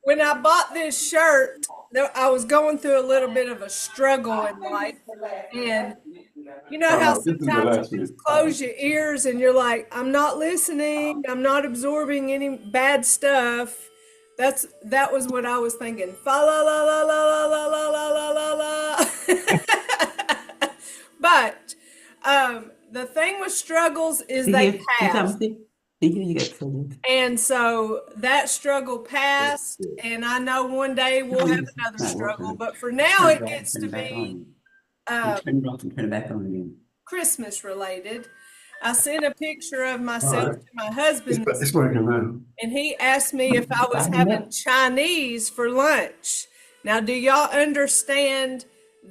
when I bought this shirt, I was going through a little bit of a struggle in life. And you know how This is the sometimes last you week. just close your ears and you're like, I'm not listening, I'm not absorbing any bad stuff. That was what I was thinking. Fa la la la la la la la la la la. But the thing with struggles is See they here, see pass. something? See here, you got something. And so that struggle passed, and I know one day we'll have another Not struggle, working. but for now Turn it it off and gets turn to it back be on. Turn it off and turn it back on again. Christmas related. I sent a picture of All myself right. to my husband, It's working now. and he asked me if I was Fire it having up. Chinese for lunch. Now, do y'all understand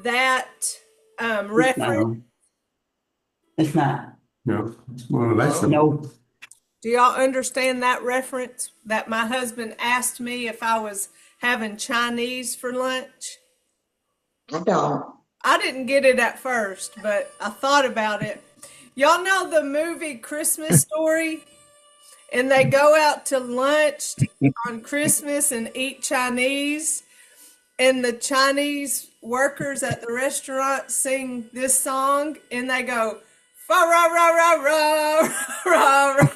that It's not reference? on. It's not. No. Well, Alexa. No. Do y'all understand that reference that my husband asked me if I was having Chinese for lunch? I don't. I didn't get it at first, but I thought about it. Y'all know the movie Christmas Story? And they go out to lunch on Christmas and eat Chinese. And the Chinese workers at the restaurant sing this song and they go, fa ra ra ra ra ra ra.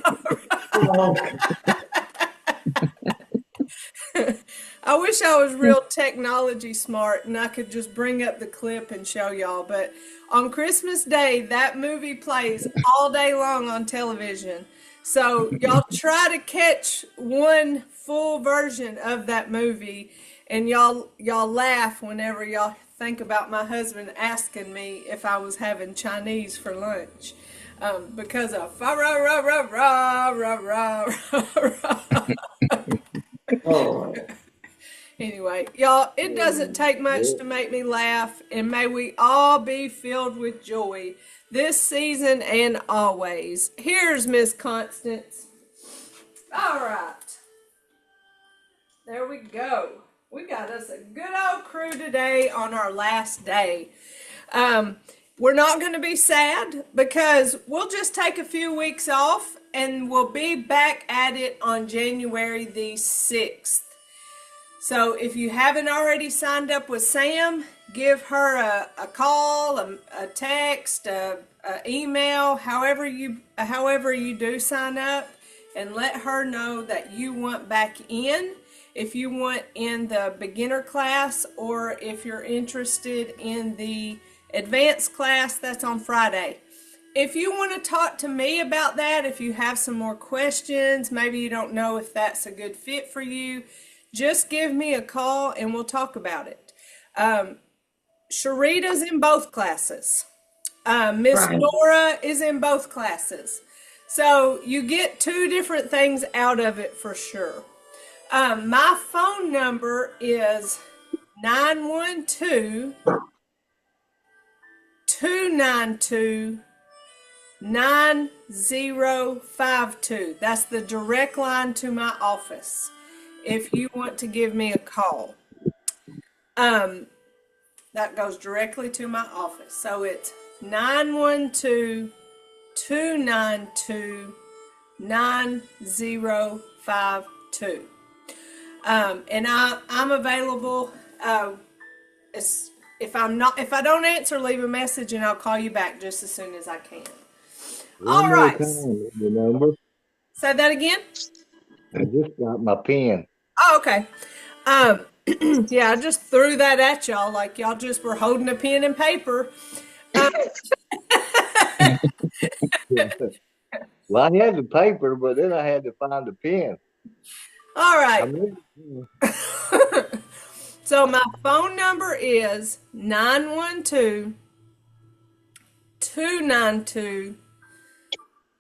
Oh, I wish I was real technology smart and I could just bring up the clip and show y'all. But on Christmas Day, that movie plays all day long on television. So y'all try to catch one full version of that movie, and y'all laugh whenever y'all think about my husband asking me if I was having Chinese for lunch. Because of fa ra ra ra ra ra ra ra ra. oh, Anyway, y'all, it doesn't take much to make me laugh, and may we all be filled with joy this season and always. Here's Miss Constance. All right. There we go. We got us a good old crew today on our last day. We're not going to be sad because we'll just take a few weeks off and we'll be back at it on January the 6th. So if you haven't already signed up with Sam, give her a call, a text, a email, however you do sign up, and let her know that you want back in. If you want in the beginner class, or if you're interested in the advanced class, that's on Friday. If you want to talk to me about that, if you have some more questions, maybe you don't know if that's a good fit for you, just give me a call and we'll talk about it. Sharita's in both classes. Miss right. Nora is in both classes. So you get two different things out of it for sure. My phone number is 912 292 9052. That's the direct line to my office if you want to give me a call. That goes directly to my office. So it's 912 292 9052. And I'm available. If I don't answer, leave a message and I'll call you back just as soon as I can. All One more right. time, the number. Say that again. I just got my pen. Oh, okay. Yeah, I just threw that at y'all like y'all just were holding a pen and paper. Well, I had the paper, but then I had to find the pen. All I right. mean, So my phone number is 912 292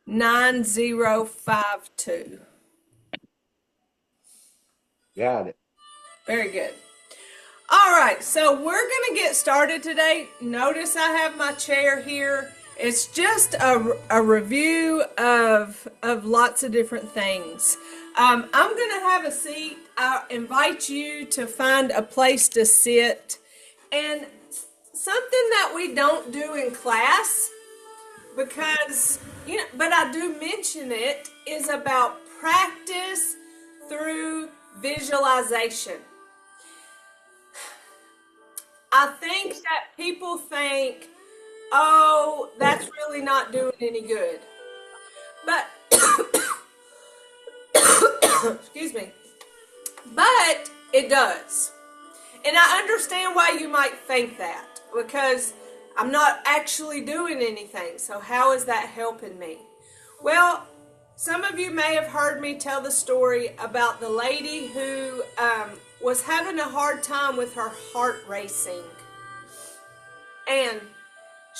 9052. got it. Very good. All right, so we're going to get started today. Notice I have my chair here. It's just a review of lots of different things. I'm going to have a seat. I invite you to find a place to sit. And something that we don't do in class, because, but I do mention it, is about practice through visualization. I think that people think, oh, that's really not doing any good. But, excuse me, but it does. And I understand why you might think that, because I'm not actually doing anything. So how is that helping me? Well, some of you may have heard me tell the story about the lady who was having a hard time with her heart racing. And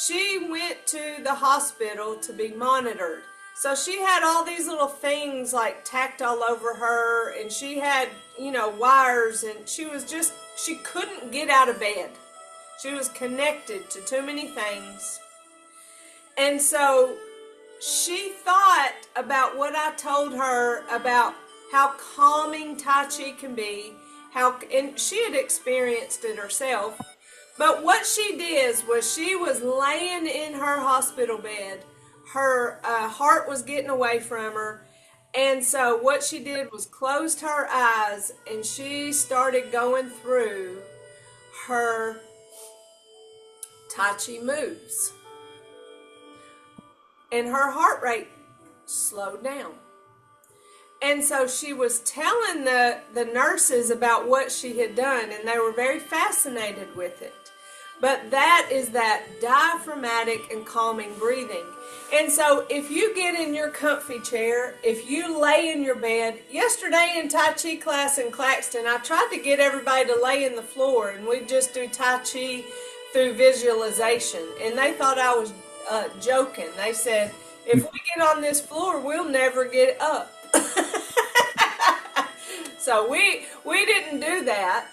she went to the hospital to be monitored. So she had all these little things like tacked all over her, and she had, wires, and she couldn't get out of bed. She was connected to too many things. And so she thought about what I told her about how calming Tai Chi can be, and she had experienced it herself. But what she did was she was laying in her hospital bed. Her heart was getting away from her. And so what she did was closed her eyes, and she started going through her Tai Chi moves. And her heart rate slowed down. And so she was telling the nurses about what she had done, and they were very fascinated with it. But that is that diaphragmatic and calming breathing. And so if you get in your comfy chair, if you lay in your bed, yesterday in Tai Chi class in Claxton, I tried to get everybody to lay in the floor, and we'd just do Tai Chi through visualization. And they thought I was joking. They said, if we get on this floor, we'll never get up. So we didn't do that,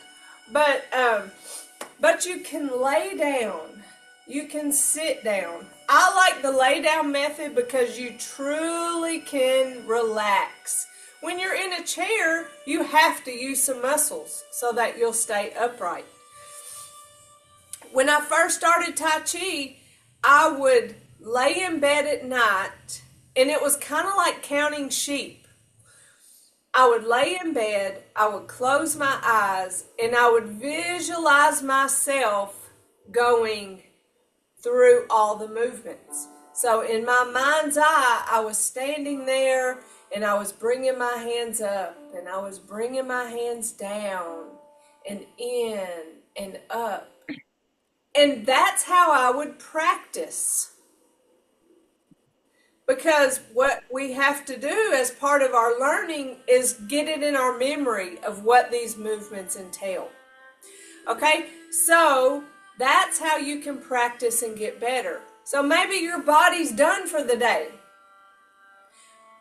but you can lay down. You can sit down. I like the lay down method because you truly can relax. When you're in a chair, you have to use some muscles so that you'll stay upright. When I first started Tai Chi, I would lay in bed at night, and it was kind of like counting sheep. I would lay in bed, I would close my eyes, and I would visualize myself going through all the movements. So in my mind's eye, I was standing there, and I was bringing my hands up, and I was bringing my hands down, and in, and up. And that's how I would practice. Because what we have to do as part of our learning is get it in our memory of what these movements entail. Okay, so that's how you can practice and get better. So maybe your body's done for the day,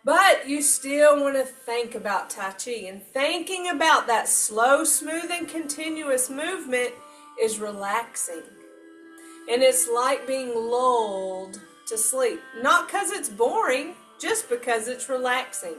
but you still want to think about Tai Chi. And thinking about that slow, smooth, and continuous movement is relaxing. And it's like being lulled to sleep. Not because it's boring, just because it's relaxing.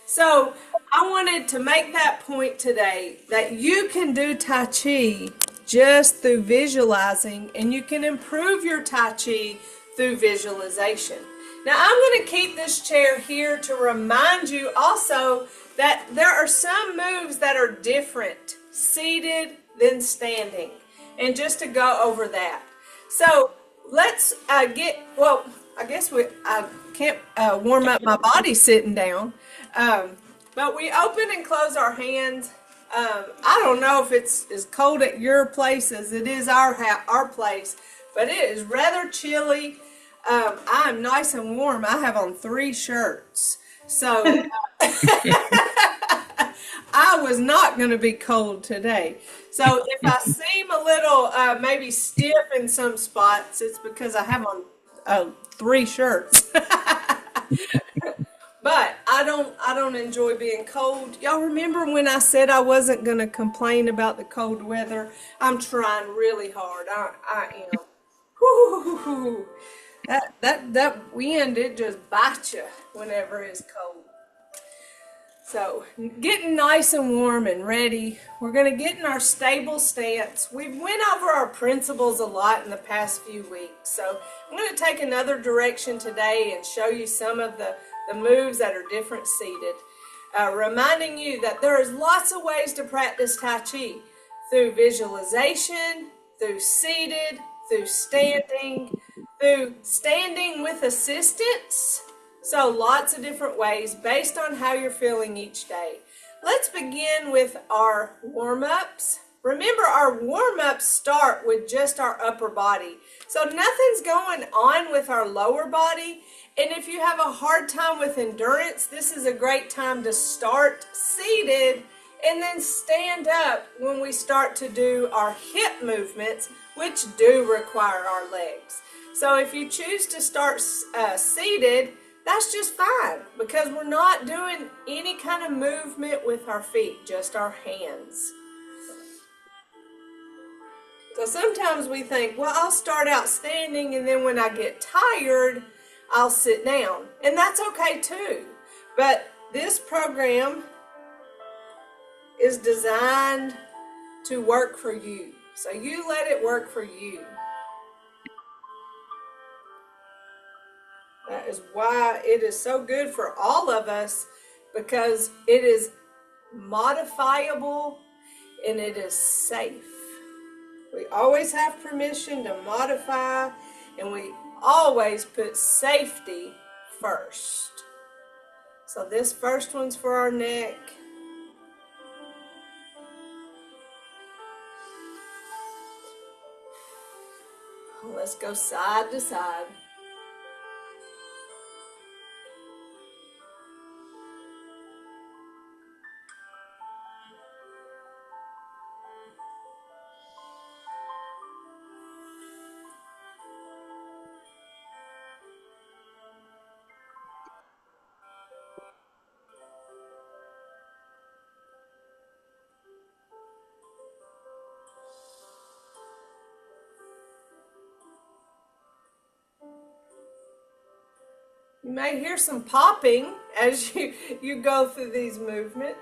So I wanted to make that point today, that you can do Tai Chi just through visualizing, and you can improve your Tai Chi through visualization. Now I'm going to keep this chair here to remind you also that there are some moves that are different seated than standing, and just to go over that. So let's I guess I can't warm up my body sitting down, but we open and close our hands. I don't know if it's as cold at your place as it is our place, but it is rather chilly. I'm nice and warm. I have on 3 shirts, so I was not going to be cold today. So if I seem a little maybe stiff in some spots, it's because I have on 3 shirts. But I don't enjoy being cold. Y'all remember when I said I wasn't going to complain about the cold weather? I'm trying really hard. I am. Whew. That wind, it just bites you whenever it's cold. So getting nice and warm and ready. We're going to get in our stable stance. We've went over our principles a lot in the past few weeks. So I'm going to take another direction today and show you some of the moves that are different seated. reminding you that there is lots of ways to practice Tai Chi, through visualization, through seated, through standing with assistance. So lots of different ways based on how you're feeling each day. Let's begin with our warm-ups. Remember, our warm-ups start with just our upper body. So nothing's going on with our lower body. And if you have a hard time with endurance, this is a great time to start seated and then stand up when we start to do our hip movements, which do require our legs. So if you choose to start seated, that's just fine, because we're not doing any kind of movement with our feet, just our hands. So sometimes we think, well, I'll start out standing, and then when I get tired, I'll sit down. And that's okay too. But this program is designed to work for you. So you let it work for you. That is why it is so good for all of us, because it is modifiable and it is safe. We always have permission to modify, and we always put safety first. So this first one's for our neck. Let's go side to side. You may hear some popping as you go through these movements.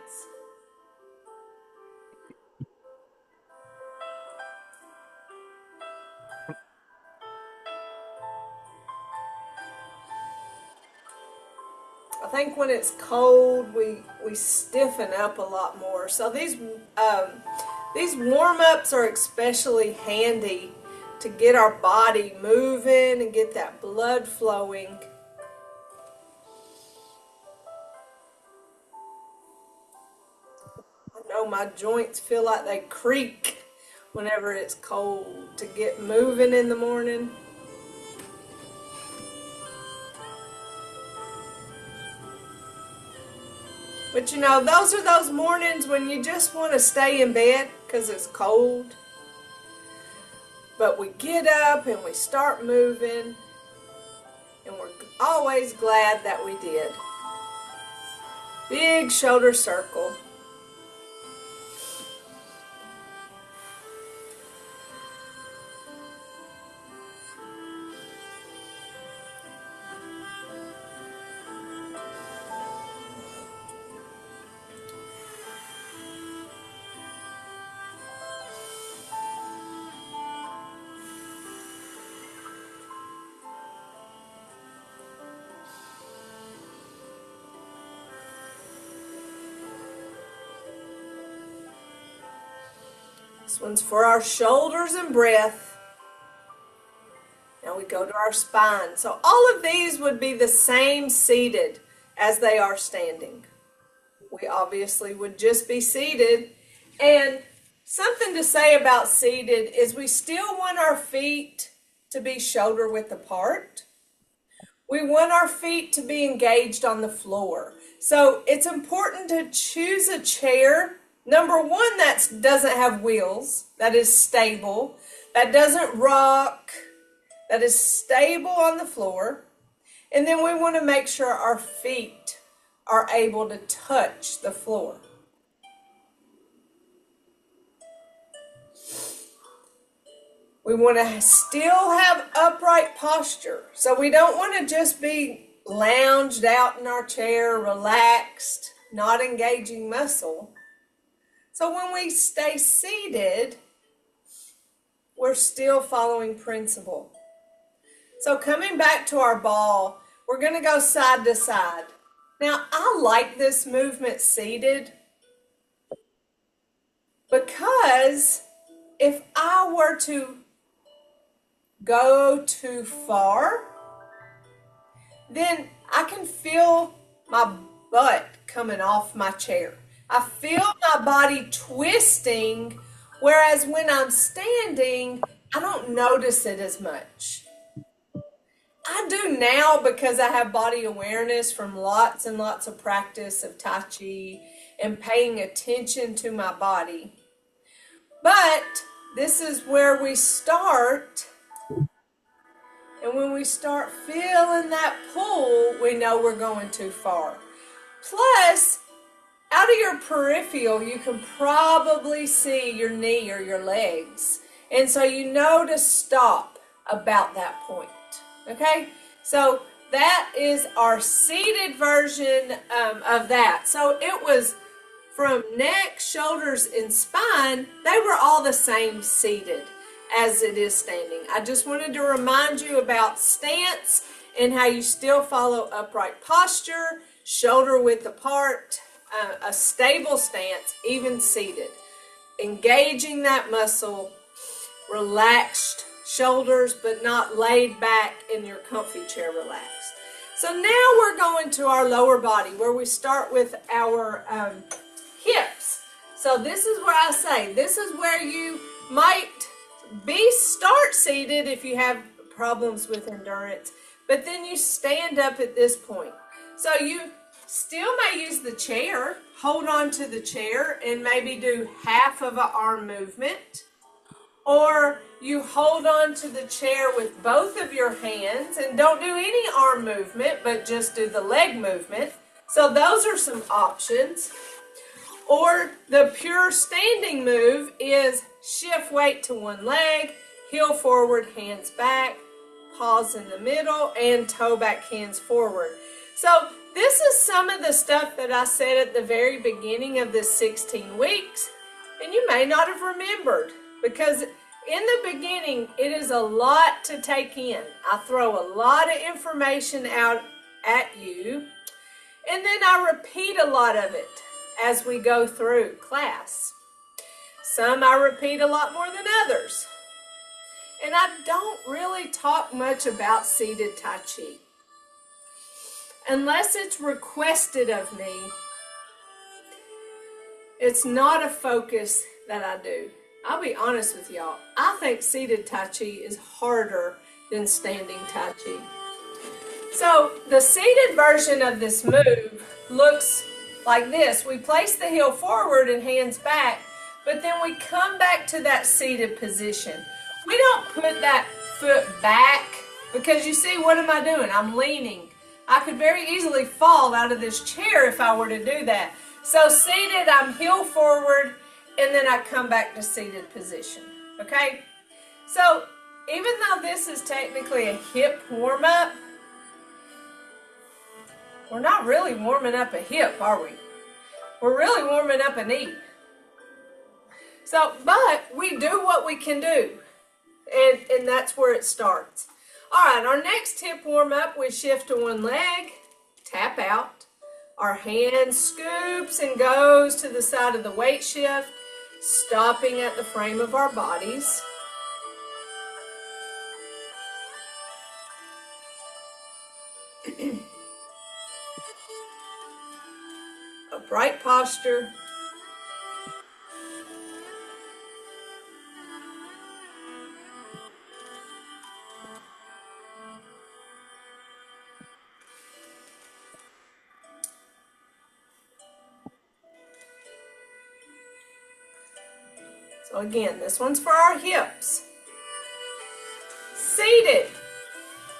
I think when it's cold, we stiffen up a lot more. So these warm-ups are especially handy to get our body moving and get that blood flowing. I know my joints feel like they creak whenever it's cold to get moving in the morning. But you know, those are those mornings when you just want to stay in bed because it's cold. But we get up and we start moving, and we're always glad that we did. Big shoulder circle. This one's for our shoulders and breath. Now we go to our spine. So all of these would be the same seated as they are standing. We obviously would just be seated. And something to say about seated is we still want our feet to be shoulder width apart. We want our feet to be engaged on the floor. So it's important to choose a chair, number one, that doesn't have wheels, that is stable, that doesn't rock, that is stable on the floor. And then we want to make sure our feet are able to touch the floor. We want to still have upright posture. So we don't want to just be lounged out in our chair, relaxed, not engaging muscle. So when we stay seated, we're still following principle. So coming back to our ball, we're going to go side to side. Now, I like this movement seated because if I were to go too far, then I can feel my butt coming off my chair. I feel my body twisting, whereas when I'm standing, I don't notice it as much. I do now because I have body awareness from lots and lots of practice of Tai Chi and paying attention to my body. But this is where we start. And when we start feeling that pull, we know we're going too far. Plus, out of your peripheral, you can probably see your knee or your legs. And so you know to stop about that point. Okay? So that is our seated version of that. So it was from neck, shoulders, and spine, they were all the same seated as it is standing. I just wanted to remind you about stance and how you still follow upright posture, shoulder width apart, a stable stance, even seated. Engaging that muscle, relaxed shoulders, but not laid back in your comfy chair relaxed. So now we're going to our lower body where we start with our hips. So this is where I say, this is where you might start seated if you have problems with endurance, but then you stand up at this point. So you still may use the chair, hold on to the chair and maybe do half of an arm movement, or you hold on to the chair with both of your hands and don't do any arm movement, but just do the leg movement. So those are some options. Or the pure standing move is shift weight to one leg, heel forward, hands back, pause in the middle, and toe back, hands forward. So this is some of the stuff that I said at the very beginning of this 16 weeks, and you may not have remembered because in the beginning, it is a lot to take in. I throw a lot of information out at you, and then I repeat a lot of it as we go through class. Some I repeat a lot more than others. And I don't really talk much about seated Tai Chi. Unless it's requested of me, it's not a focus that I do. I'll be honest with y'all. I think seated Tai Chi is harder than standing Tai Chi. So the seated version of this move looks like this. We place the heel forward and hands back, but then we come back to that seated position. We don't put that foot back because you see, what am I doing? I'm leaning. I could very easily fall out of this chair if I were to do that. So seated, I'm heel forward, and then I come back to seated position, okay? So even though this is technically a hip warm-up, we're not really warming up a hip, are we? We're really warming up a knee. So, but we do what we can do, and that's where it starts. All right, our next hip warm-up, we shift to one leg, tap out. Our hand scoops and goes to the side of the weight shift, stopping at the frame of our bodies. Upright posture. So again, this one's for our hips. Seated.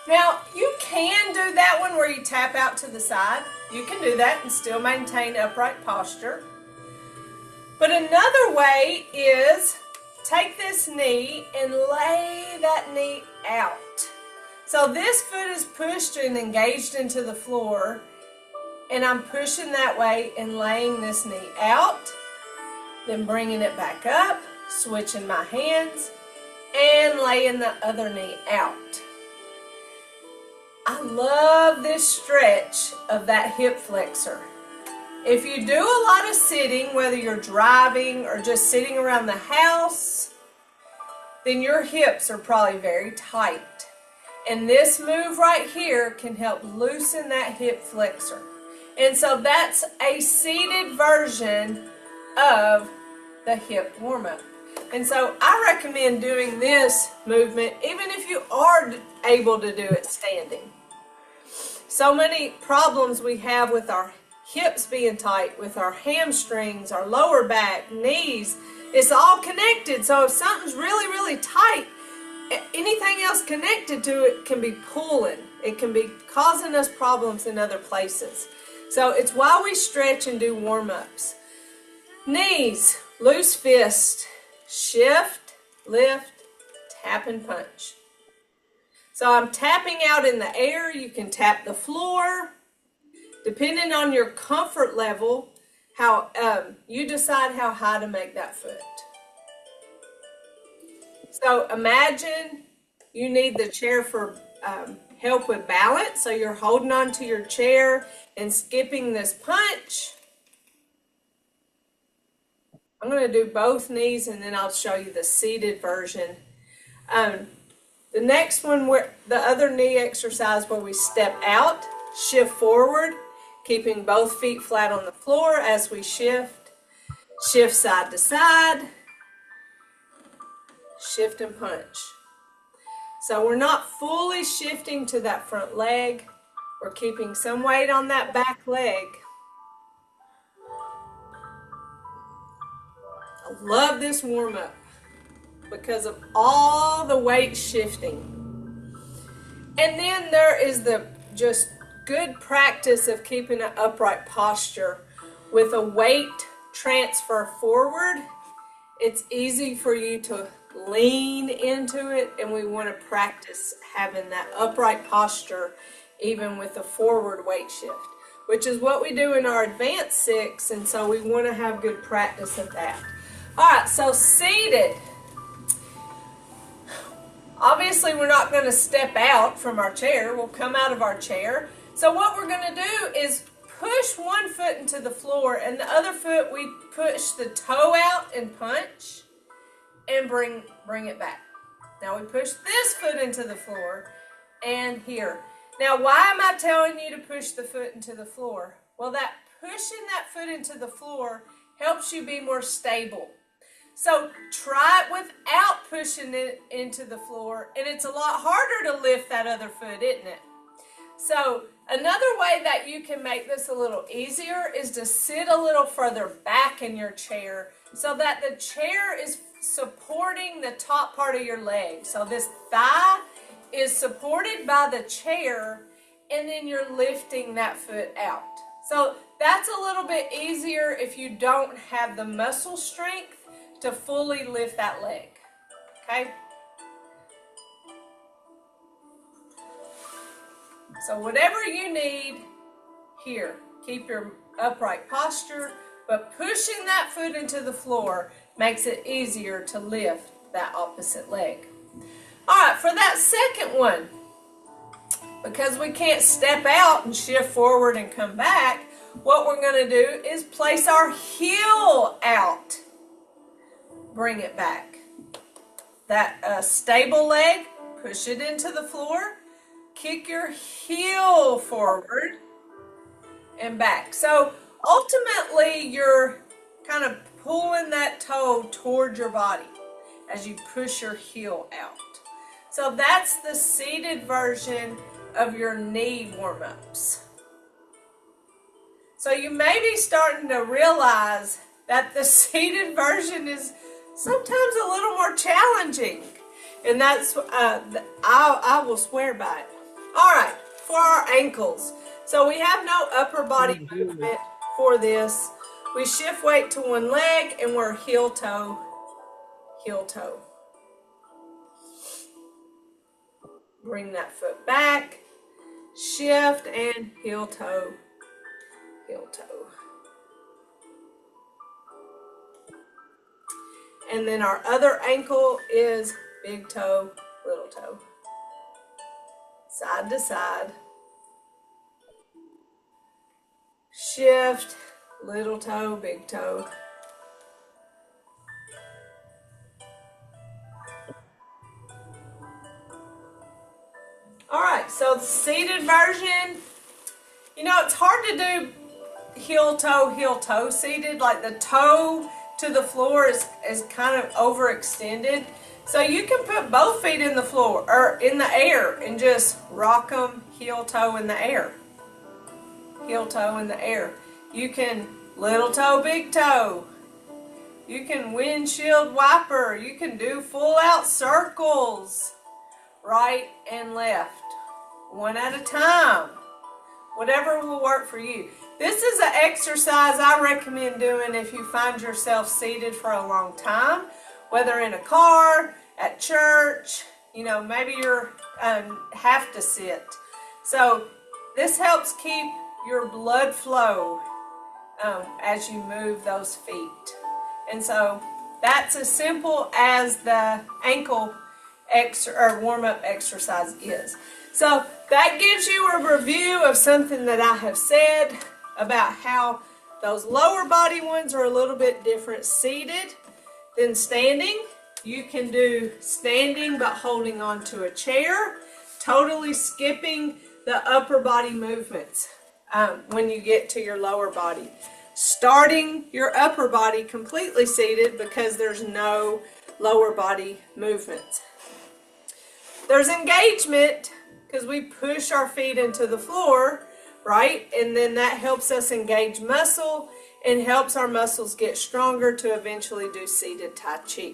Now, you can do that one where you tap out to the side. You can do that and still maintain upright posture. But another way is take this knee and lay that knee out. So this foot is pushed and engaged into the floor, and I'm pushing that way and laying this knee out, then bringing it back up, switching my hands, and laying the other knee out. I love this stretch of that hip flexor. If you do a lot of sitting, whether you're driving or just sitting around the house, then your hips are probably very tight. And this move right here can help loosen that hip flexor. And so that's a seated version of the hip warm-up. And so I recommend doing this movement even if you are able to do it standing. So many problems we have with our hips being tight, with our hamstrings, our lower back, knees, it's all connected. So if something's really, really tight, anything else connected to it can be pulling. It can be causing us problems in other places. So it's why we stretch and do warm-ups. Knees, loose fist, shift, lift, tap and punch. So I'm tapping out in the air. You can tap the floor. Depending on your comfort level, how you decide how high to make that foot. So imagine you need the chair for help with balance. So you're holding on to your chair and skipping this punch. I'm going to do both knees and then I'll show you the seated version. The next one, where the other knee exercise where we step out, shift forward, keeping both feet flat on the floor as we shift. Shift side to side. Shift and punch. So we're not fully shifting to that front leg. We're keeping some weight on that back leg. I love this warm-up because of all the weight shifting. And then there is the just good practice of keeping an upright posture with a weight transfer forward. It's easy for you to lean into it, and we want to practice having that upright posture even with the forward weight shift, which is what we do in our advanced 6, and so we want to have good practice of that. All right, so seated. Obviously, we're not going to step out from our chair. We'll come out of our chair. So what we're going to do is push one foot into the floor, and the other foot we push the toe out and punch and bring it back. Now we push this foot into the floor and here. Now why am I telling you to push the foot into the floor? Well, that pushing that foot into the floor helps you be more stable. So try it without pushing it into the floor, and it's a lot harder to lift that other foot, isn't it? So another way that you can make this a little easier is to sit a little further back in your chair so that the chair is supporting the top part of your leg. So this thigh is supported by the chair, and then you're lifting that foot out. So that's a little bit easier if you don't have the muscle strength to fully lift that leg. Okay? So whatever you need here, keep your upright posture, but pushing that foot into the floor makes it easier to lift that opposite leg. All right, for that second one, because we can't step out and shift forward and come back, what we're going to do is place our heel out. Bring it back. That stable leg, push it into the floor. Kick your heel forward and back. So ultimately, you're kind of pulling that toe towards your body as you push your heel out. So that's the seated version of your knee warm-ups. So you may be starting to realize that the seated version is sometimes a little more challenging. And that's, I will swear by it. All right, for our ankles. So we have no upper body movement for this. We shift weight to one leg and we're heel toe, heel toe. Bring that foot back, shift and heel toe, heel toe. And then our other ankle is big toe, little toe. side to side. Shift, little toe, big toe. All right, so the seated version, you know, it's hard to do heel toe seated. Like the toe to the floor is kind of overextended. So you can put both feet in the floor or in the air and just rock them heel toe in the air. Heel toe in the air. You can little toe, big toe. You can windshield wiper. You can do full out circles, right and left, one at a time. Whatever will work for you. This is an exercise I recommend doing if you find yourself seated for a long time, whether in a car, at church, you know, maybe you're have to sit. So this helps keep your blood flow as you move those feet. And so that's as simple as the ankle warm-up exercise is. So that gives you a review of something that I have said about how those lower body ones are a little bit different seated than standing. You can do standing but holding onto a chair, totally skipping the upper body movements when you get to your lower body. Starting your upper body completely seated because there's no lower body movements. There's engagement because we push our feet into the floor, right? And then that helps us engage muscle and helps our muscles get stronger to eventually do seated Tai Chi.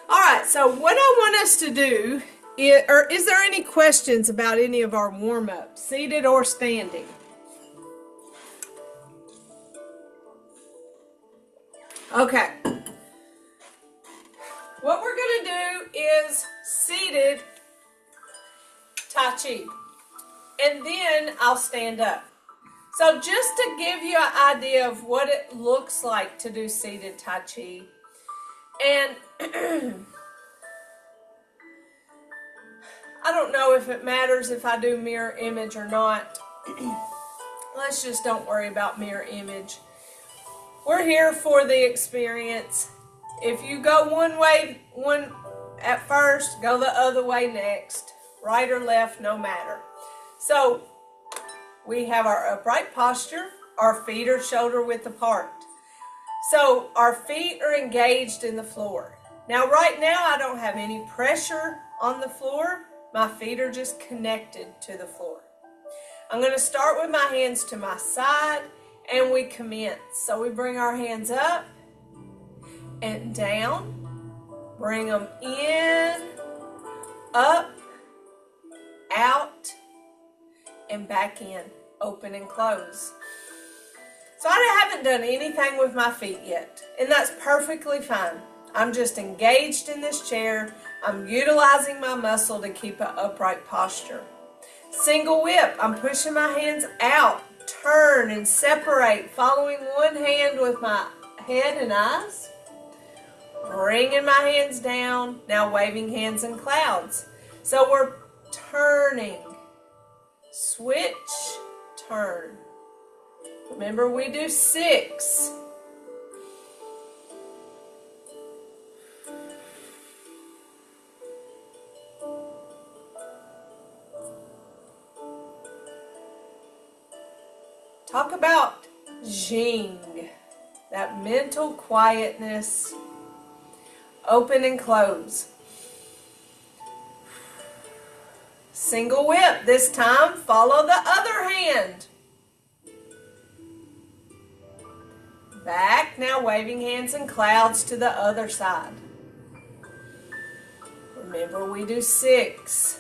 All right, so what I want us to do is there any questions about any of our warm-up, seated or standing? Okay. What we're going to do is seated Tai Chi. And then I'll stand up. So just to give you an idea of what it looks like to do seated Tai Chi. And I don't know if it matters if I do mirror image or not. Let's just don't worry about mirror image. We're here for the experience. If you go one way, at first, go the other way next. Right or left, no matter. So we have our upright posture. Our feet are shoulder width apart. So our feet are engaged in the floor. Now right now I don't have any pressure on the floor. My feet are just connected to the floor. I'm going to start with my hands to my side and we commence. So we bring our hands up and down. Bring them in, up, out, and back in. Open and close. So I haven't done anything with my feet yet, and that's perfectly fine. I'm just engaged in this chair. I'm utilizing my muscle to keep an upright posture. Single whip. I'm pushing my hands out, turn and separate, following one hand with my head and eyes. Bringing my hands down, now waving hands in clouds. So we're turning, switch, turn. Remember, we do 6. Talk about Jing, that mental quietness. Open and close. Single whip. This time, follow the other hand. Back, now waving hands in clouds to the other side. Remember, we do 6.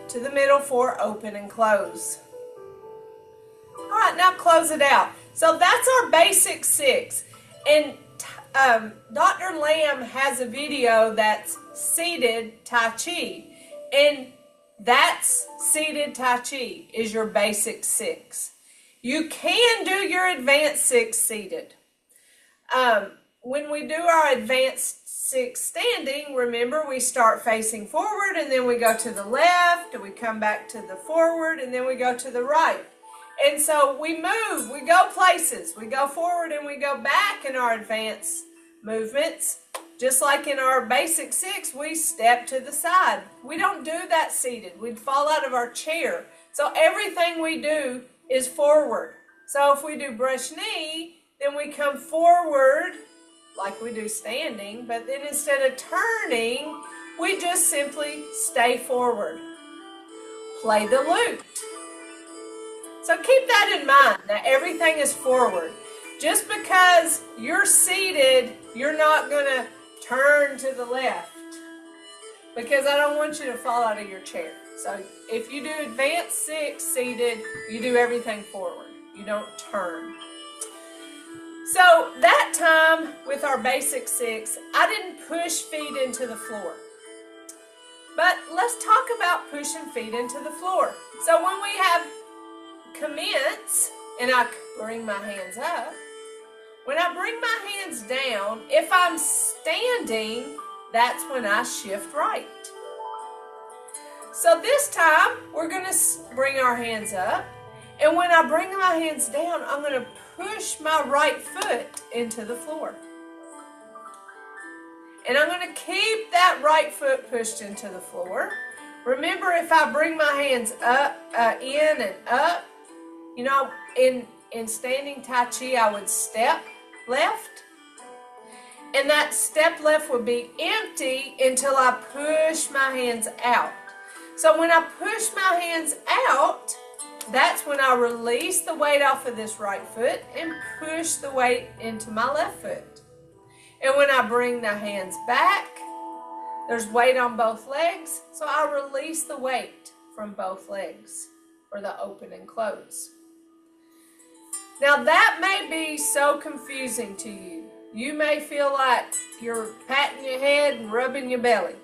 To the middle for open and close. All right, now close it out. So that's our basic 6. And Dr. Lamb has a video that's seated Tai Chi. And That's seated Tai Chi, is your basic 6. You can do your advanced 6 seated. When we do our advanced 6 standing, remember we start facing forward and then we go to the left and we come back to the forward and then we go to the right. And so we move, we go places, we go forward and we go back in our advanced movements. Just like in our basic 6, we step to the side. We don't do that seated. We'd fall out of our chair. So everything we do is forward. So if we do brush knee, then we come forward like we do standing, but then instead of turning, we just simply stay forward. Play the lute. So keep that in mind, that everything is forward. Just because you're seated, you're not going to turn to the left, because I don't want you to fall out of your chair. So if you do advanced 6 seated, you do everything forward. You don't turn. So that time with our basic 6, I didn't push feet into the floor. But let's talk about pushing feet into the floor. So when we have commence, and I bring my hands up, when I bring my hands down, if I'm standing, that's when I shift right. So this time, we're going to bring our hands up. And when I bring my hands down, I'm going to push my right foot into the floor. And I'm going to keep that right foot pushed into the floor. Remember, if I bring my hands up, in and up, you know, in standing Tai Chi, I would step left. And that step left would be empty until I push my hands out. So when I push my hands out, that's when I release the weight off of this right foot and push the weight into my left foot. And when I bring the hands back, there's weight on both legs, so I release the weight from both legs for the open and close. Now that may be so confusing to you. You may feel like you're patting your head and rubbing your belly.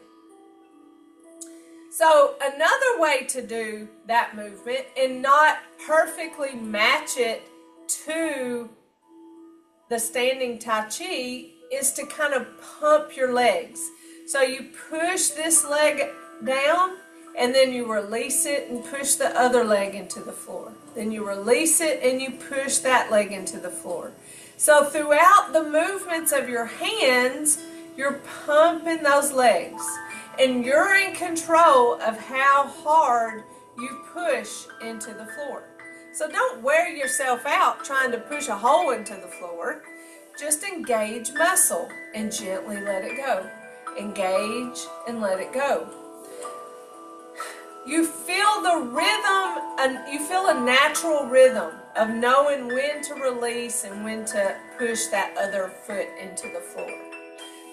So another way to do that movement and not perfectly match it to the standing Tai Chi is to kind of pump your legs. So you push this leg down and then you release it and push the other leg into the floor. Then you release it and you push that leg into the floor. So throughout the movements of your hands, you're pumping those legs. And you're in control of how hard you push into the floor. So don't wear yourself out trying to push a hole into the floor. Just engage muscle and gently let it go. Engage and let it go. You feel the rhythm, and you feel a natural rhythm of knowing when to release and when to push that other foot into the floor.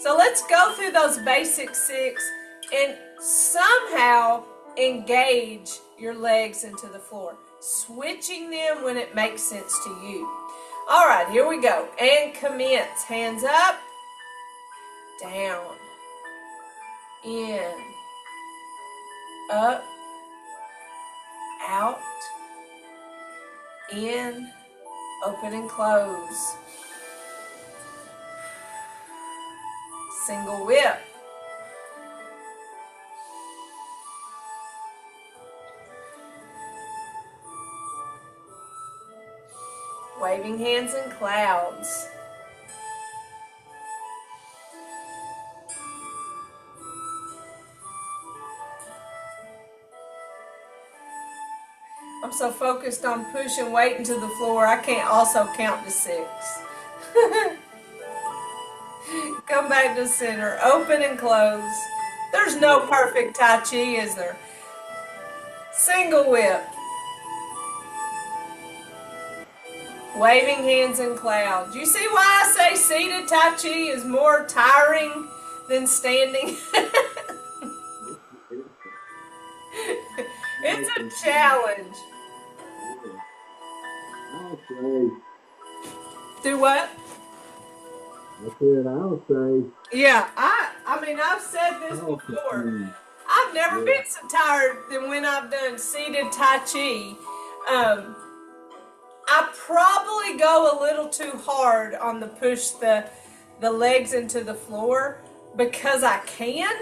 So let's go through those basic 6 and somehow engage your legs into the floor, switching them when it makes sense to you. All right, here we go. And commence. Hands up, down, in, up, out, in, open and close. Single whip. Waving hands in clouds. I'm so focused on pushing weight into the floor, I can't also count to 6. Come back to center. Open and close. There's no perfect Tai Chi, is there? Single whip. Waving hands in clouds. You see why I say seated Tai Chi is more tiring than standing? It's a challenge. I'll say. Do what? I said I'll say. Yeah, I mean, I've said this before. I've I've never been so tired than when I've done seated Tai Chi. I probably go a little too hard on the push the legs into the floor because I can,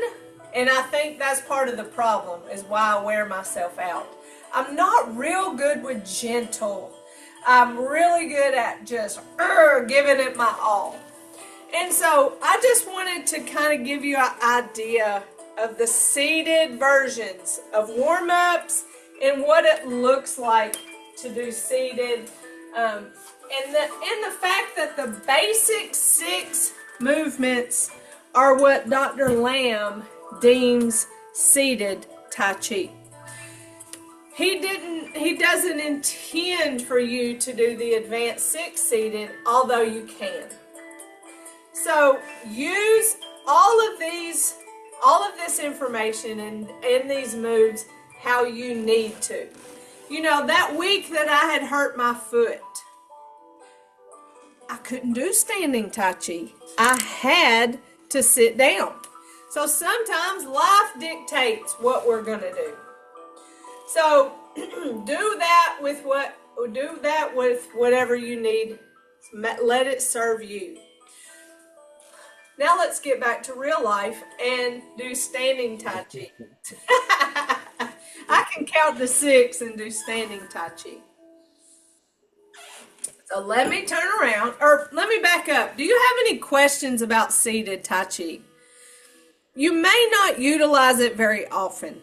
and I think that's part of the problem is why I wear myself out. I'm not real good with gentle. I'm really good at just giving it my all. And so I just wanted to kind of give you an idea of the seated versions of warm-ups and what it looks like to do seated, and the fact that the basic 6 movements are what Dr. Lamb deems seated Tai Chi. He doesn't intend for you to do the advanced 6 seated, although you can. So use all of this information and these moves how you need to. You know, that week that I had hurt my foot, I couldn't do standing Tai Chi. I had to sit down. So sometimes life dictates what we're going to do. So do that with whatever you need. Let it serve you. Now let's get back to real life and do standing Tai Chi. I can count to 6 and do standing Tai Chi. So let me turn around, or let me back up. Do you have any questions about seated Tai Chi? You may not utilize it very often,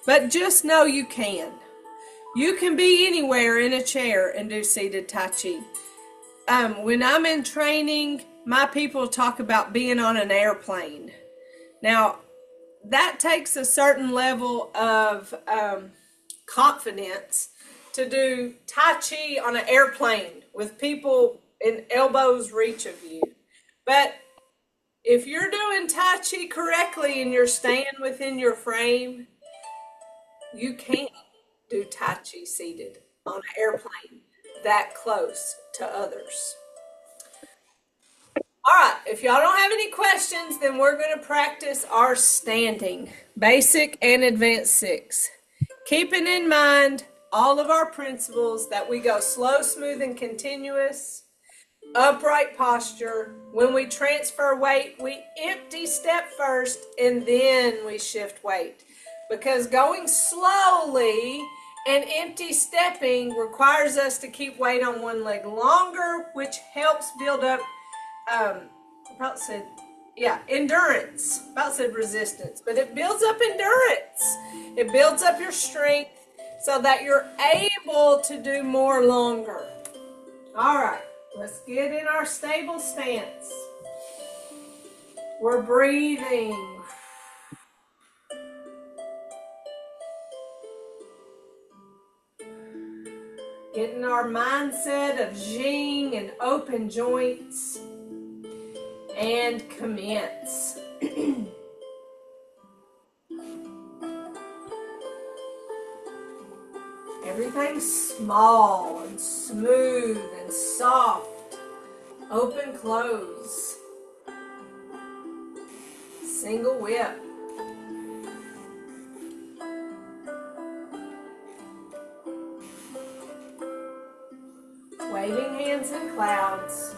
but just know you can. You can be anywhere in a chair and do seated Tai Chi. When I'm in training, my people talk about being on an airplane. Now, that takes a certain level of confidence to do Tai Chi on an airplane with people in elbows reach of you. But if you're doing Tai Chi correctly and you're staying within your frame, you can do Tai Chi seated on an airplane that close to others. All right, if y'all don't have any questions, then we're going to practice our standing, basic and advanced 6. Keeping in mind all of our principles that we go slow, smooth, and continuous, upright posture. When we transfer weight, we empty step first and then we shift weight. Because going slowly and empty stepping requires us to keep weight on one leg longer, which helps build up endurance. About said resistance, but it builds up endurance. It builds up your strength so that you're able to do more longer. All right, let's get in our stable stance. We're breathing. Getting our mindset of Jing and open joints. And commence. Everything's small and smooth and soft. Open, close. Single whip. Waving hands in clouds.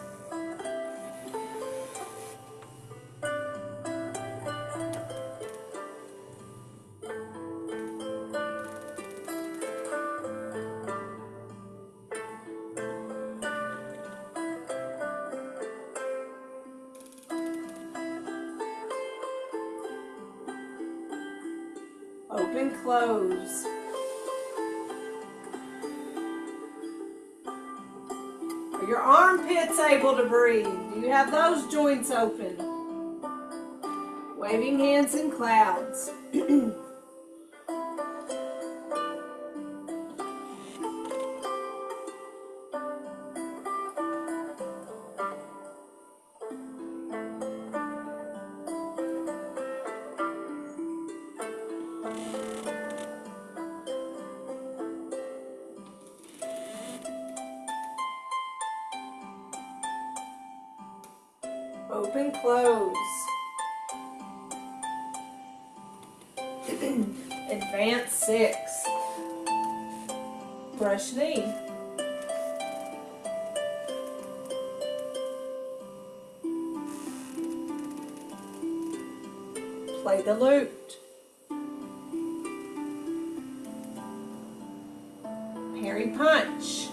Open, close. Are your armpits able to breathe? Do you have those joints open? Waving hands in clouds. Open, close. Advance 6. Brush knee. Play the lute. Parry punch.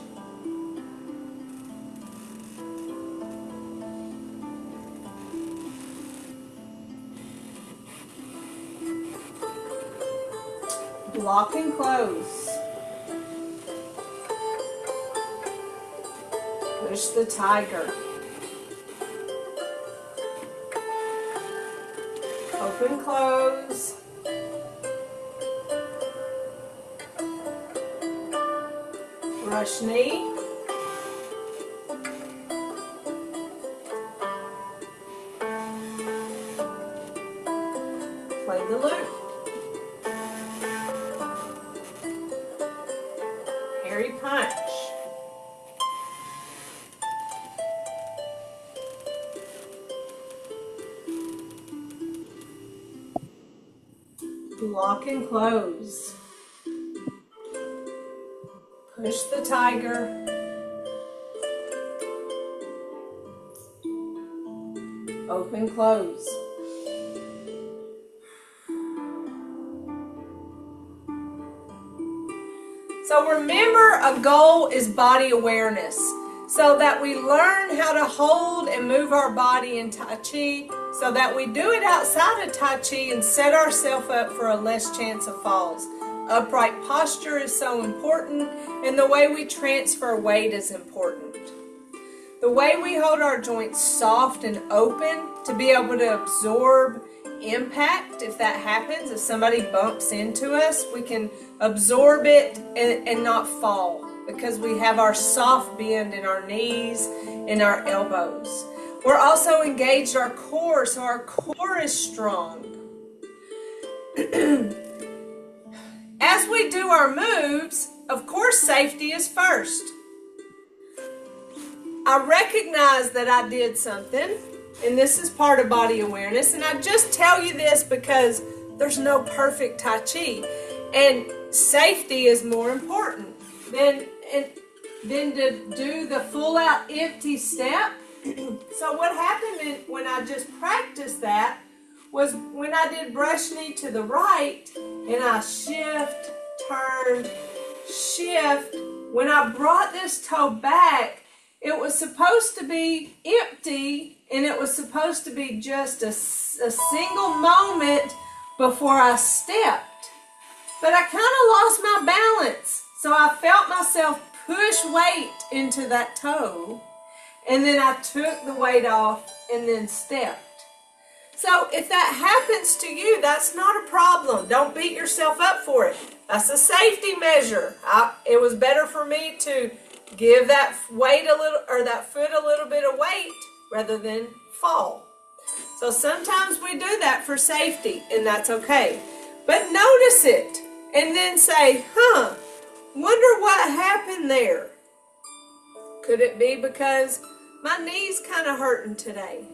Block and close. Push the tiger. Open, close. Brush knee. Play the lute. Parry punch. Block and close. Push the tiger. Open, close. So remember, a goal is body awareness, so that we learn how to hold and move our body in Tai Chi, so that we do it outside of Tai Chi and set ourselves up for a less chance of falls. Upright posture is so important, and the way we transfer weight is important. The way we hold our joints soft and open to be able to absorb impact, if that happens, if somebody bumps into us, we can absorb it and not fall, because we have our soft bend in our knees and our elbows. We're also engaged our core, so our core is strong. As we do our moves, of course, safety is first. I recognize that I did something, and this is part of body awareness, and I just tell you this because there's no perfect Tai Chi, and safety is more important than to do the full out empty step. So what happened when I just practiced that was when I did brush knee to the right, and I shift, turn, shift, when I brought this toe back, it was supposed to be empty, and it was supposed to be just a single moment before I stepped. But I kind of lost my balance, so I felt myself push weight into that toe, and then I took the weight off and then stepped. So if that happens to you, that's not a problem. Don't beat yourself up for it. That's a safety measure. It was better for me to give that weight a little, or that foot a little bit of weight rather than fall. So sometimes we do that for safety, and that's okay. But notice it and then say, wonder what happened there. Could it be because my knee's kind of hurting today?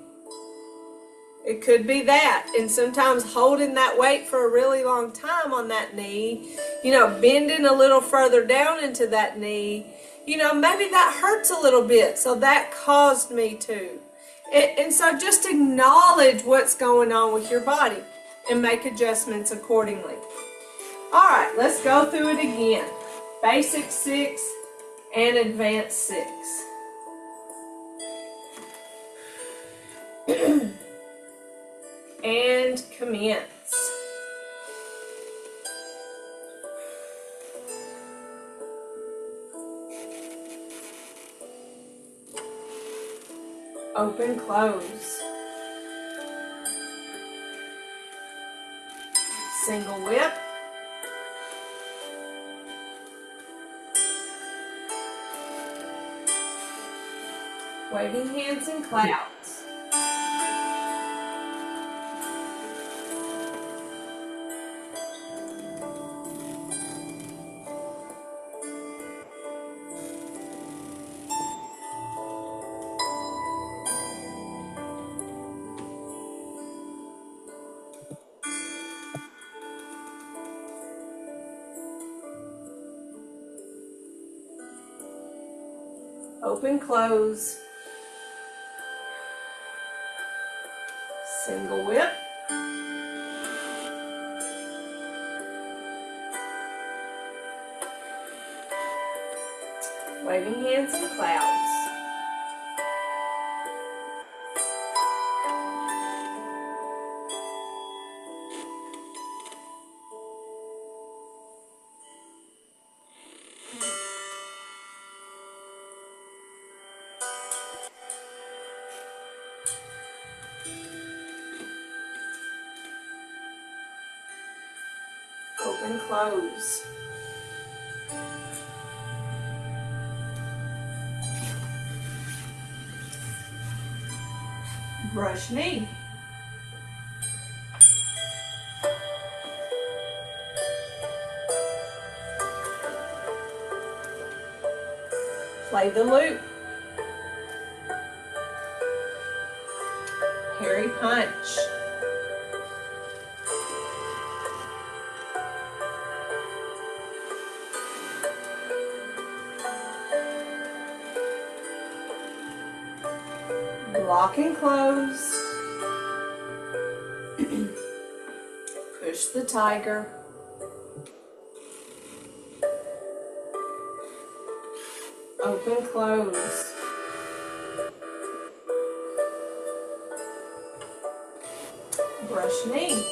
It could be that. And sometimes holding that weight for a really long time on that knee, bending a little further down into that knee, maybe that hurts a little bit. So that caused me to. And so just acknowledge what's going on with your body and make adjustments accordingly. All right, let's go through it again. Basic 6 and advanced 6. And commence. Open, close. Single whip. Waving hands and clouds. Open, close. Single whip. Waving hands and clouds. Open, close. Brush knee. Play the loop. Hairy punch. Lock and close. Push the tiger. Open, close. Brush knee.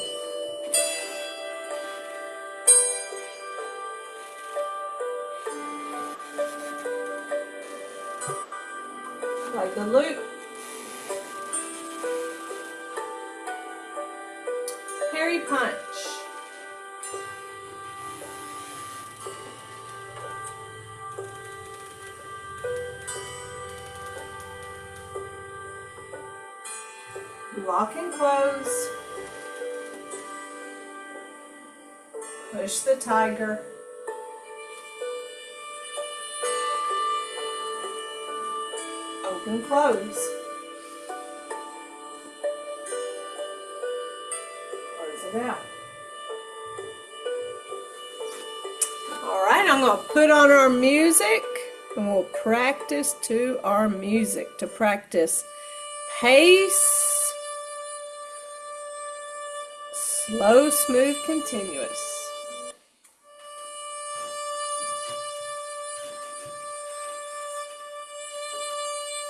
Play the loop. Hairy punch. Lock and close. Push the tiger. Open, close. Close it out. All right, I'm going to put on our music and we'll practice to our music to practice pace. Slow, smooth, continuous.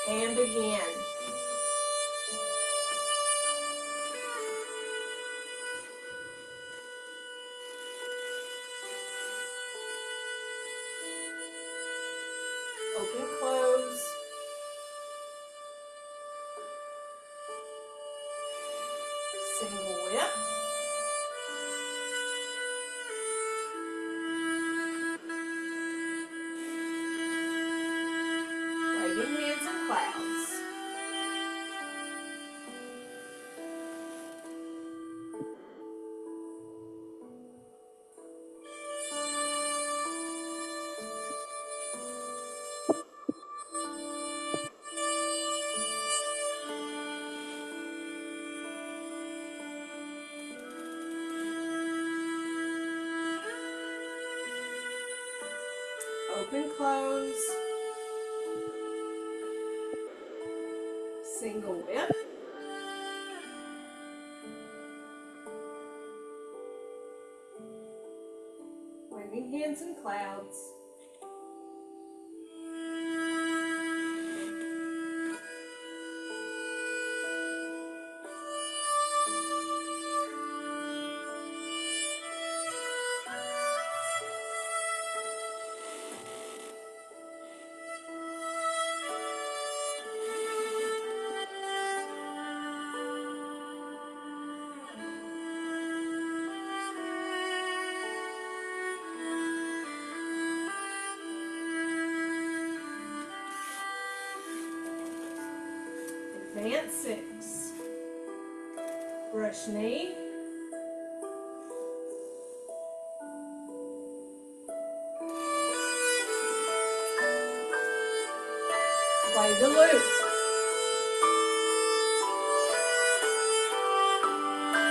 And again. Open, close. Single whip. Waving hands and clouds. Open, close. Single whip. Waving hands and clouds. Advance 6. Brush knee. Play the loop.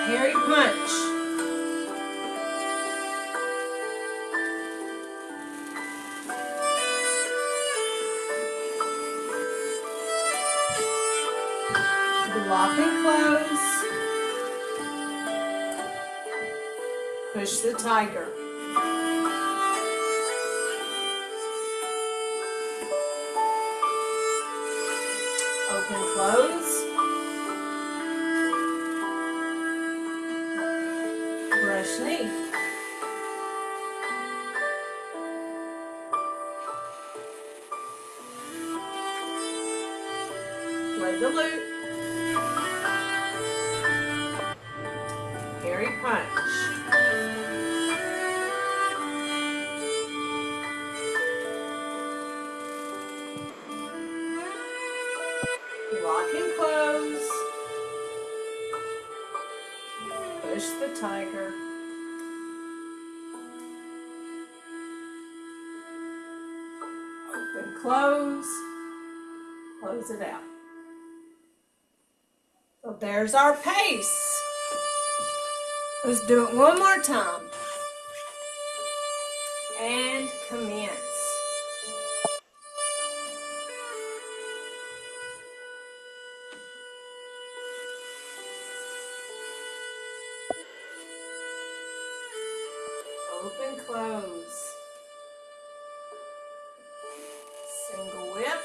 Hairy punch. Push the tiger. Open, close. Brush knee. Play the loop. Harry punch. Lock and close. Push the tiger. Open, close. Close it out. So there's our pace. Let's do it one more time. And commence. Open, close. Single whip.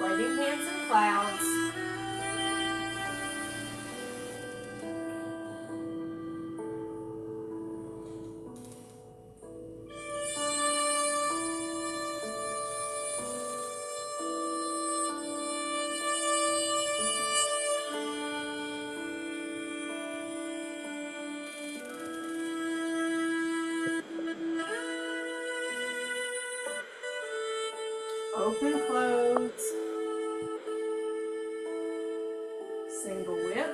Waving hands and clouds. Open, close. Single whip.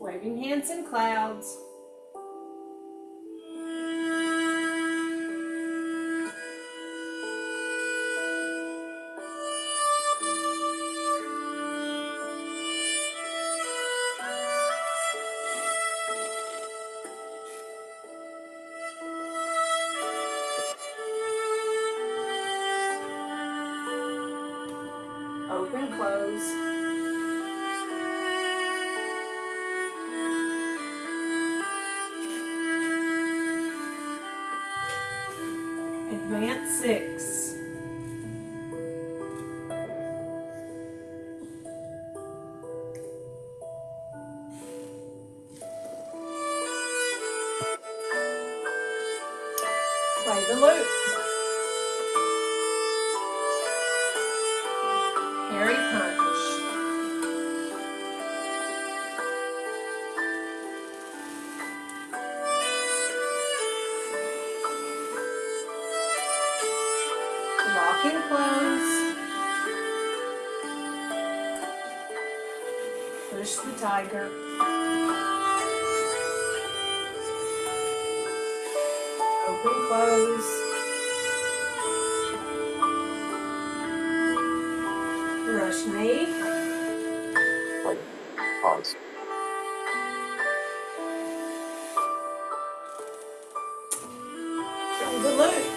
Waving hands in clouds. Open, close. Advance 6. Play the loop. Harry punch. Lock and close. Push the tiger. Open, close. Brush knee. Pause. Play the loop.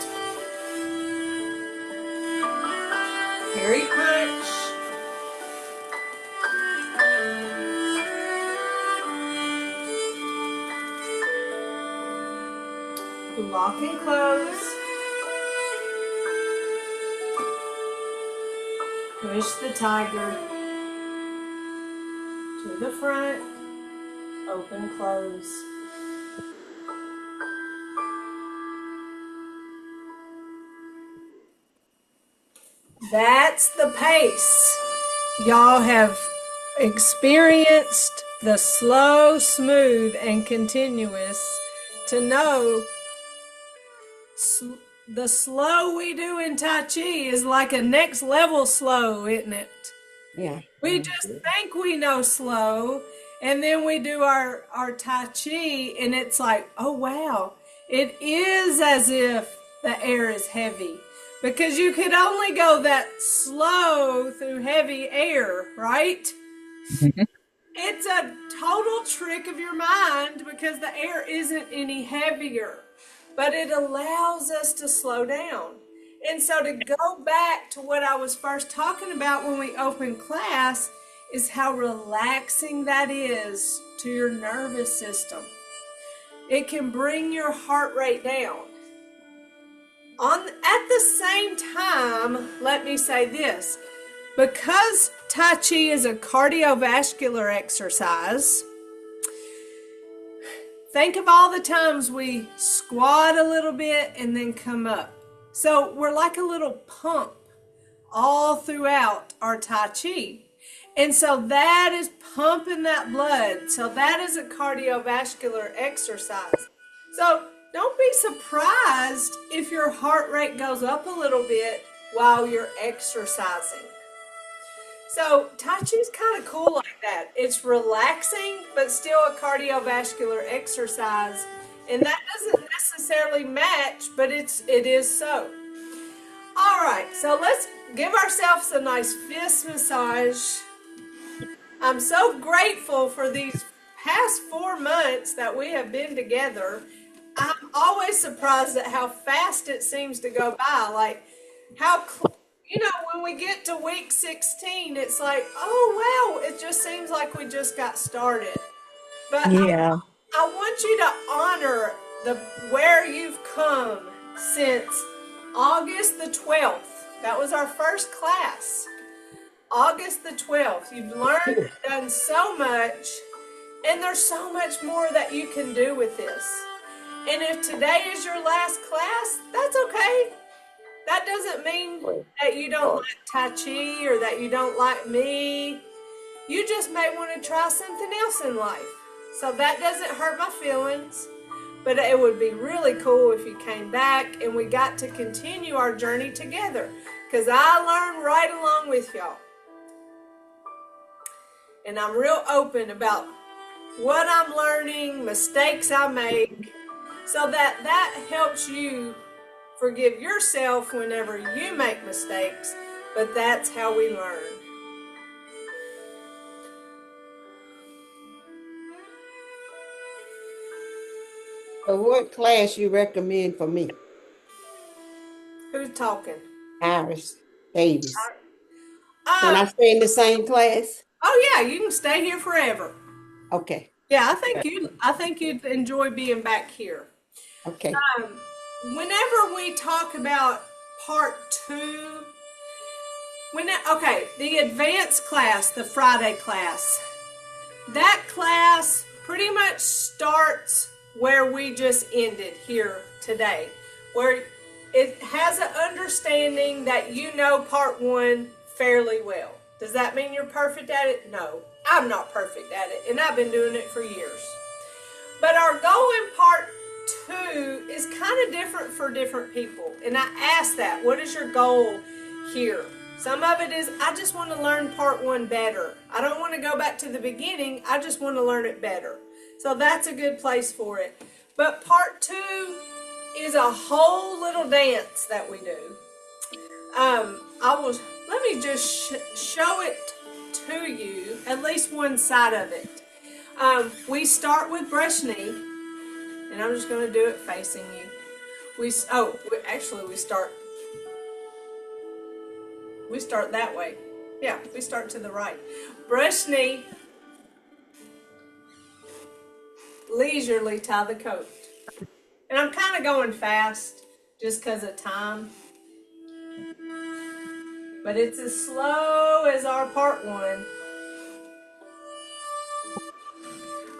Harry punch. Lock and close. Push the tiger to the front. Open, close. That's the pace. Y'all have experienced the slow, smooth, and continuous to know the slow we do in Tai Chi is like a next level slow, isn't it? Yeah. We just think we know slow, and then we do our Tai Chi, and it's like, oh wow, it is as if the air is heavy. Because you could only go that slow through heavy air, right? It's a total trick of your mind because the air isn't any heavier, but it allows us to slow down. And so to go back to what I was first talking about when we opened class is how relaxing that is to your nervous system. It can bring your heart rate down. At the same time, let me say this. Because Tai Chi is a cardiovascular exercise, think of all the times we squat a little bit and then come up. So we're like a little pump all throughout our Tai Chi. And so that is pumping that blood. So that is a cardiovascular exercise. So don't be surprised if your heart rate goes up a little bit while you're exercising. So Tai Chi is kind of cool like that. It's relaxing, but still a cardiovascular exercise. And that doesn't necessarily match, but it is so. All right, so let's give ourselves a nice fist massage. I'm so grateful for these past 4 months that we have been together. I'm always surprised at how fast it seems to go by. Like how, when we get to week 16, it's like, oh, wow, it just seems like we just got started. But Yeah. I want you to honor where you've come since August the 12th. That was our first class. August the 12th. You've learned and done so much, and there's so much more that you can do with this. And if today is your last class, that's okay. That doesn't mean that you don't like Tai Chi or that you don't like me. You just may want to try something else in life. So that doesn't hurt my feelings. But it would be really cool if you came back and we got to continue our journey together. Because I learned right along with y'all. And I'm real open about what I'm learning, mistakes I make, so that helps you forgive yourself whenever you make mistakes. But that's how we learn. So what class you recommend for me? Who's talking? Iris Davis. Can I Uh, stay in the same class? oh yeah, you can stay here forever. Okay. Yeah, I think you'd enjoy being back here. Okay. Whenever we talk about part 2, the advanced class, the Friday class, that class pretty much starts where we just ended here today, where it has an understanding that you know part 1 fairly well. Does that mean you're perfect at it? No, I'm not perfect at it, and I've been doing it for years. But our goal in part 2 is kind of different for different people. And I ask that, what is your goal here? Some of it is, I just want to learn part 1 better. I don't want to go back to the beginning. I just want to learn it better. So that's a good place for it. But part 2 is a whole little dance that we do. Let me just show it to you, at least one side of it. We start with brush knee, and I'm just going to do it facing you. We start that way. Yeah, we start to the right. Brush knee, leisurely tie the coat. And I'm kind of going fast just because of time. But it's as slow as our part 1.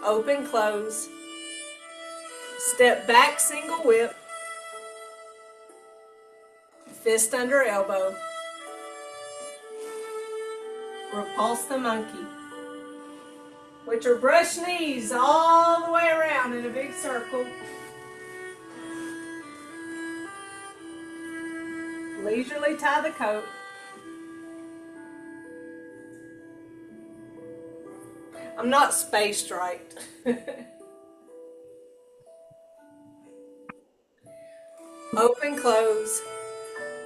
Open, close. Step back, single whip. Fist under elbow. Repulse the monkey. With your brush knees all the way around in a big circle. Leisurely tie the coat. I'm not spaced right. Open, close,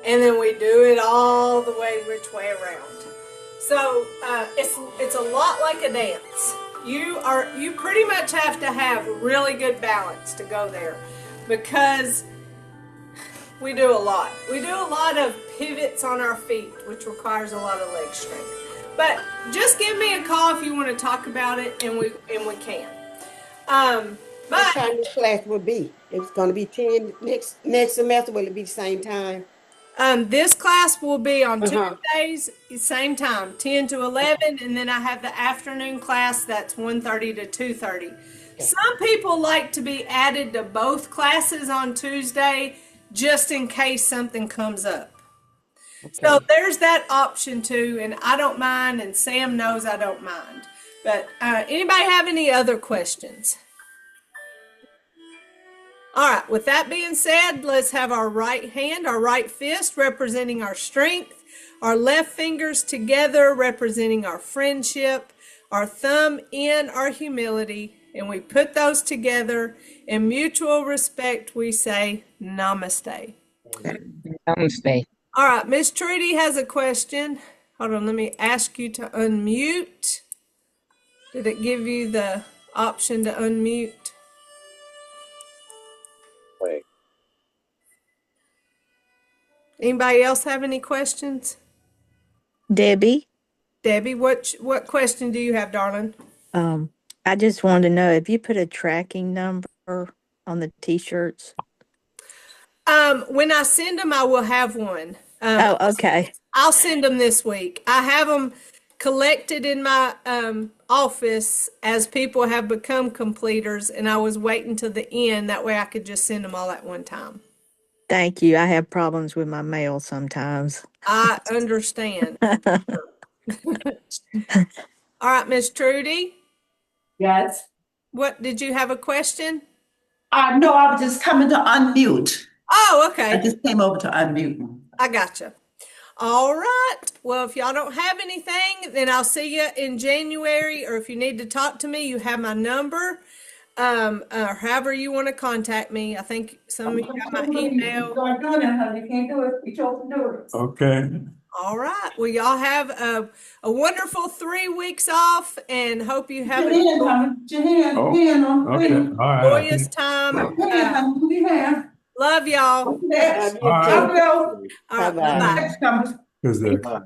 and then we do it all the way which way around. So it's a lot like a dance. you pretty much have to have really good balance to go there, because we do a lot. We do a lot of pivots on our feet, which requires a lot of leg strength. But just give me a call if you want to talk about it, and we can. What But time this class will be? It's gonna be 10 next semester, will it be the same time? this class will be on Uh-huh. Tuesdays, same time, 10 to 11, and then I have the afternoon class that's 1:30 to 2:30. Some people like to be added to both classes on Tuesday just in case something comes up. So there's that option too, and I don't mind, and Sam knows I don't mind. But anybody have any other questions? All right, with that being said, let's have our right hand, our right fist representing our strength, our left fingers together representing our friendship, our thumb in our humility, and we put those together in mutual respect. We say namaste. Namaste. All right, Miss Trudy has a question. Hold on, let me ask you to unmute. Did it give you the option to unmute? Wait. Anybody else have any questions? Debbie, Debbie, what question do you have, darling? I just wanted to know if you put a tracking number on the t-shirts. When I send them, I will have one. Oh, okay. I'll send them this week. I have them collected in my office as people have become completers, and I was waiting till the end. That way I could just send them all at one time. Thank you. I have problems with my mail sometimes. I understand. All right, Miss Trudy, Yes. what did you have a question? No, I was just coming to unmute. Oh, I okay. just came over to unmute. I gotcha. All right. Well, if y'all don't have anything, then I'll see you in January. Or if you need to talk to me, you have my number. Or however you want to contact me. I think some of you got my email. Start doing it, honey. You can't do it. You chose to do it. Okay. All right. Well, y'all have a wonderful 3 weeks off, and hope you have Your a hand, honey. Put your hand, Oh, hand on the Okay, thing. all right. joyous time. Put your hand, honey. Put your hand. Love y'all. Next. Love you All too. right. I will. All right. Bye-bye. Bye-bye. Next comes. Because Bye.